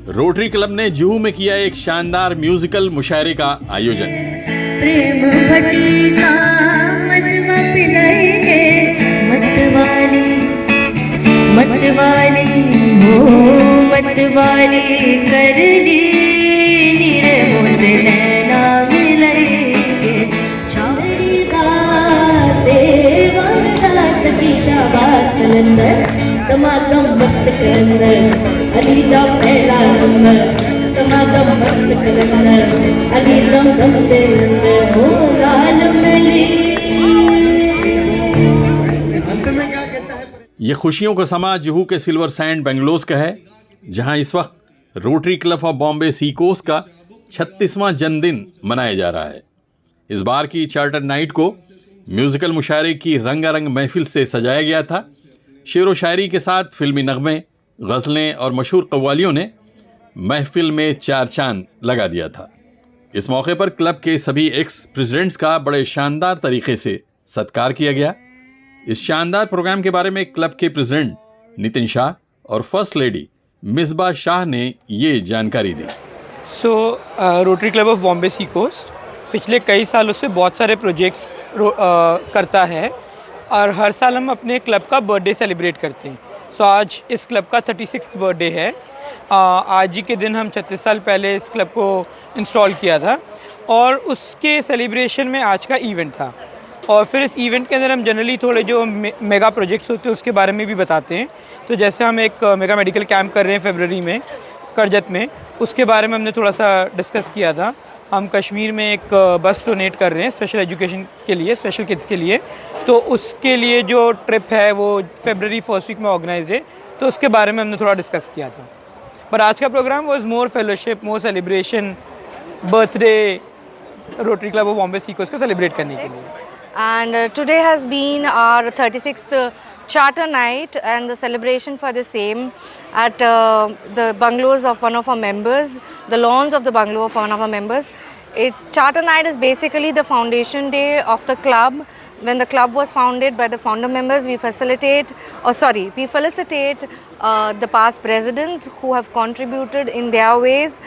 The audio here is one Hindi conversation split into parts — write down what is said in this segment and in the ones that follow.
रोटरी क्लब ने जुहू में किया एक शानदार म्यूजिकल मुशायरे का आयोजन। प्रेम भटिका मनवा पिलाए मतवाली मतवाली हो मतवाली करली निरमो से नैना मिलाए छावड़ी का सेवा सती शाबाश कलंदर तमातम मस्त कलंदर अली दा पहला नंबर तमातम मस्त कलंदर अली दम दम दे अंदर हो लाल मली। ये खुशियों का समा जुहू के सिल्वर सैंड बेंगलोज का है, जहां इस वक्त Rotary Club of Bombay Sea Coast का 36वां जन्मदिन मनाया जा रहा है। इस बार की चार्टर नाइट को म्यूजिकल मुशायरे की रंगारंग महफिल से सजाया गया था। शेर व शायरी के साथ फिल्मी नगमे, गज़लें और मशहूर कव्वालियों ने महफिल में चार चांद लगा दिया था। इस मौके पर क्लब के सभी एक्स प्रेसिडेंट्स का बड़े शानदार तरीके से सत्कार किया गया। इस शानदार प्रोग्राम के बारे में क्लब के प्रेसिडेंट नितिन शाह और फर्स्ट लेडी मिसबा शाह ने ये जानकारी दी। Rotary Club of Bombay Sea Coast पिछले कई सालों से बहुत सारे प्रोजेक्ट्स करता है और हर साल हम अपने क्लब का बर्थडे सेलिब्रेट करते हैं। आज इस क्लब का 36th बर्थडे है। आज ही के दिन हम 36 साल पहले इस क्लब को इंस्टॉल किया था और उसके सेलिब्रेशन में आज का इवेंट था। और फिर इस इवेंट के अंदर हम जनरली थोड़े जो मेगा प्रोजेक्ट्स होते हैं उसके बारे में भी बताते हैं। तो जैसे हम एक मेगा मेडिकल कैंप कर रहे हैं फरवरी में करजत में, उसके बारे में हमने थोड़ा सा डिस्कस किया था। हम कश्मीर में एक बस डोनेट कर रहे हैं स्पेशल एजुकेशन के लिए, स्पेशल किड्स के लिए। तो उसके लिए जो ट्रिप है वो फरवरी फर्स्ट वीक में ऑर्गेनाइज है, तो उसके बारे में हमने थोड़ा डिस्कस किया था। पर आज का programme was more fellowship, more celebration, birthday Rotary Club of Bombay Sea Coast को सेलिब्रेट करने के लिए। And today has been our 36th charter night and the celebration for the same at the bungalows of one of our members, the lawns of the bungalow of one of our members. Charter night is basically the foundation day of the club. When the club was founded by the founder members, we felicitate the past presidents who have contributed in their ways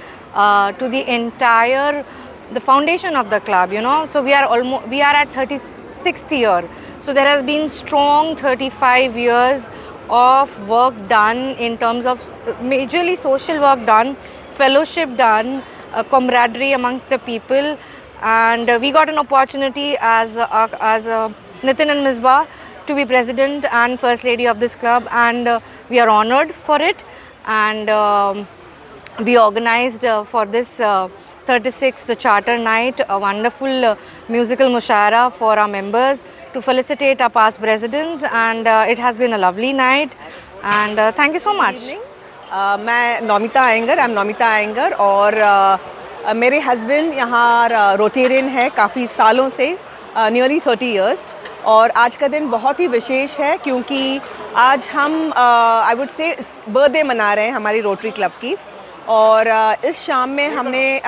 to the entire the foundation of the club, you know. So we are at 36th year. So there has been strong 35 years of work done in terms of majorly social work done, fellowship done, camaraderie amongst the people, and we got an opportunity as Nitin and Misbah to be president and first lady of this club, and we are honored for it. And we organized for this 36th charter night a wonderful musical mushaira for our members to felicitate our past presidents, and it has been a lovely night, and thank you so much. मैं नौमिता आयंगर और मेरे हस्बैंड यहाँ रोटेरियन है काफ़ी सालों से, नियरली 30 इयर्स। और आज का दिन बहुत ही विशेष है क्योंकि आज हम आई वुड से बर्थडे मना रहे हैं हमारी रोटरी क्लब की। और इस शाम में हमने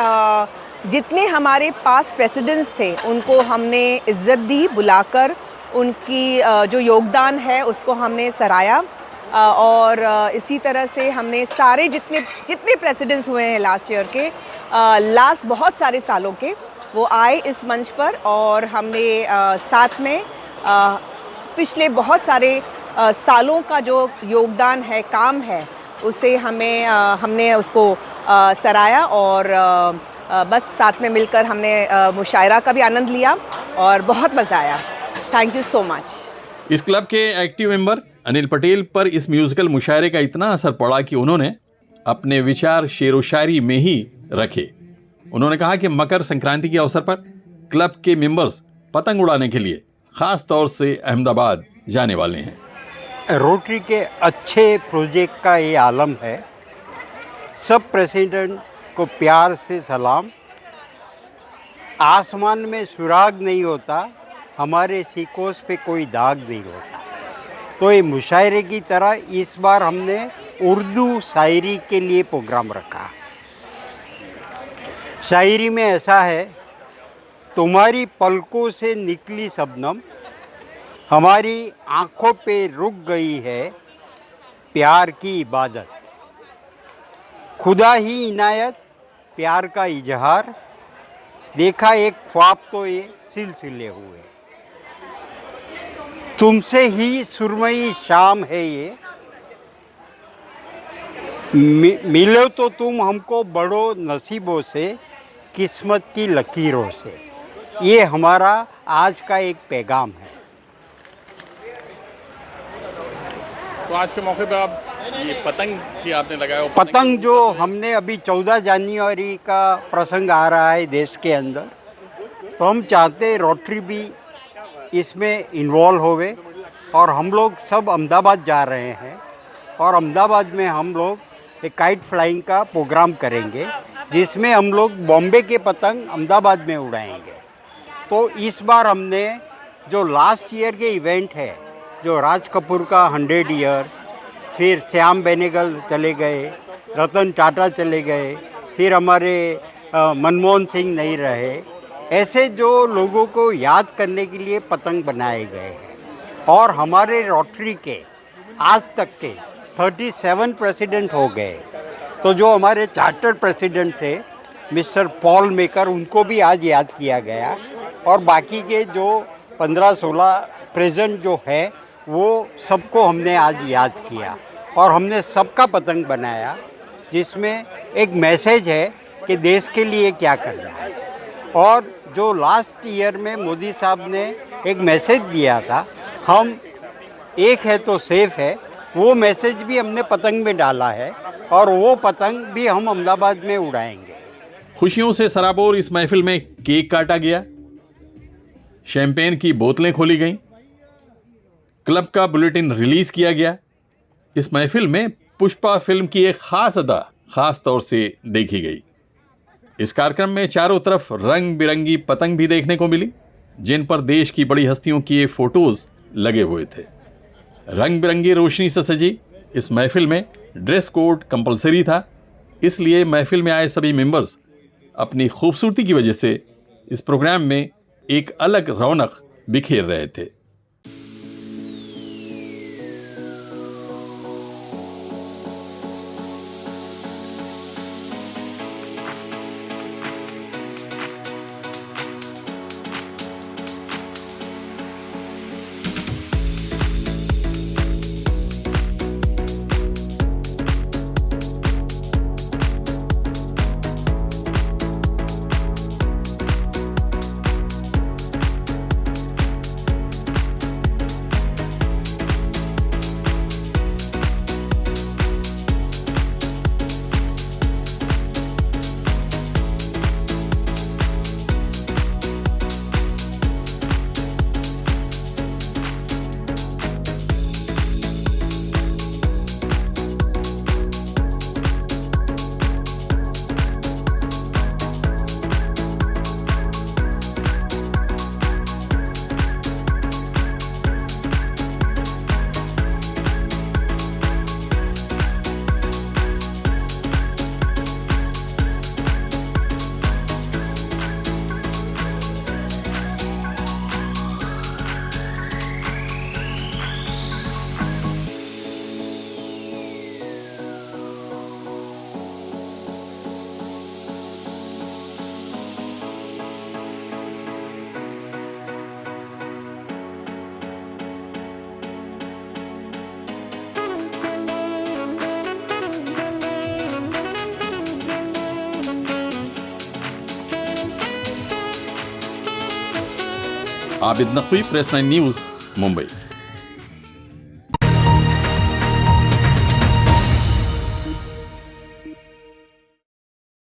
जितने हमारे पास प्रेसिडेंट्स थे उनको हमने इज़्ज़त दी, बुलाकर उनकी जो योगदान है उसको हमने सराहा। और इसी तरह से हमने सारे जितने प्रेसिडेंट्स हुए हैं लास्ट ईयर के, लास्ट बहुत सारे सालों के, वो आए इस मंच पर और हमने साथ में पिछले बहुत सारे सालों का जो योगदान है, काम है, उसे हमने उसको सराहा। और बस साथ में मिलकर हमने मुशायरा का भी आनंद लिया और बहुत मज़ा आया। Thank you so much. इस क्लब के एक्टिव मेंबर अनिल पटेल पर इस म्यूजिकल मुशायरे का इतना असर पड़ा कि उन्होंने अपने विचार शेर व शायरी में ही रखे। उन्होंने कहा कि मकर संक्रांति के अवसर पर क्लब के मेंबर्स पतंग उड़ाने के लिए खास तौर से अहमदाबाद जाने वाले हैं। रोटरी के अच्छे प्रोजेक्ट का ये आलम है। सब प्रेसिडेंट को प्यार से सलाम। आसमान में सुराग नहीं होता, हमारे सीकोस पे कोई दाग नहीं होता। तो ये मुशायरे की तरह इस बार हमने उर्दू शायरी के लिए प्रोग्राम रखा। शायरी में ऐसा है, तुम्हारी पलकों से निकली शबनम, हमारी आँखों पे रुक गई है प्यार की इबादत। खुदा ही इनायत, प्यार का इजहार, देखा एक ख्वाब तो ये सिलसिले हुए, तुमसे ही सुरमई शाम है ये, मिलो तो तुम हमको बड़ो नसीबों से, किस्मत की लकीरों से। ये हमारा आज का एक पैगाम है। तो आज के मौके पे आप ये पतंग की आपने लगाया हो, पतंग जो हमने अभी 14 जनवरी का प्रसंग आ रहा है देश के अंदर, तो हम चाहते हैं रोटरी भी इसमें इन्वॉल्व होवे, और हम लोग सब अहमदाबाद जा रहे हैं, और अहमदाबाद में हम लोग एक काइट फ्लाइंग का प्रोग्राम करेंगे, जिसमें हम लोग बॉम्बे के पतंग अहमदाबाद में उड़ाएंगे। तो इस बार हमने जो लास्ट ईयर के इवेंट है, जो राज कपूर का 100 ईयर्स, फिर श्याम बेनेगल चले गए, रतन टाटा चले गए, फिर हमारे मनमोहन सिंह नहीं रहे, ऐसे जो लोगों को याद करने के लिए पतंग बनाए गए हैं। और हमारे रोटरी के आज तक के 37 प्रेसिडेंट हो गए। तो जो हमारे चार्टर्ड प्रेसिडेंट थे मिस्टर पॉल मेकर, उनको भी आज याद किया गया, और बाकी के जो 15-16 प्रेसिडेंट जो है वो सबको हमने आज याद किया, और हमने सबका पतंग बनाया, जिसमें एक मैसेज है कि देश के लिए क्या करना है। और जो लास्ट ईयर में मोदी साहब ने एक मैसेज दिया था, हम एक है तो सेफ है, वो मैसेज भी हमने पतंग में डाला है, और वो पतंग भी हम अहमदाबाद में उड़ाएंगे। खुशियों से सराबोर इस महफिल में केक काटा गया, शैंपेन की बोतलें खोली गईं, क्लब का बुलेटिन रिलीज किया गया। इस महफिल में पुष्पा फिल्म की एक खास अदा खास तौर से देखी गई। इस कार्यक्रम में चारों तरफ रंग बिरंगी पतंग भी देखने को मिली, जिन पर देश की बड़ी हस्तियों के फोटोज लगे हुए थे। रंग बिरंगी रोशनी से सजी इस महफिल में ड्रेस कोड कंपलसरी था, इसलिए महफिल में आए सभी मेंबर्स अपनी खूबसूरती की वजह से इस प्रोग्राम में एक अलग रौनक बिखेर रहे थे। Abid Naqvi, press 9 news, Mumbai.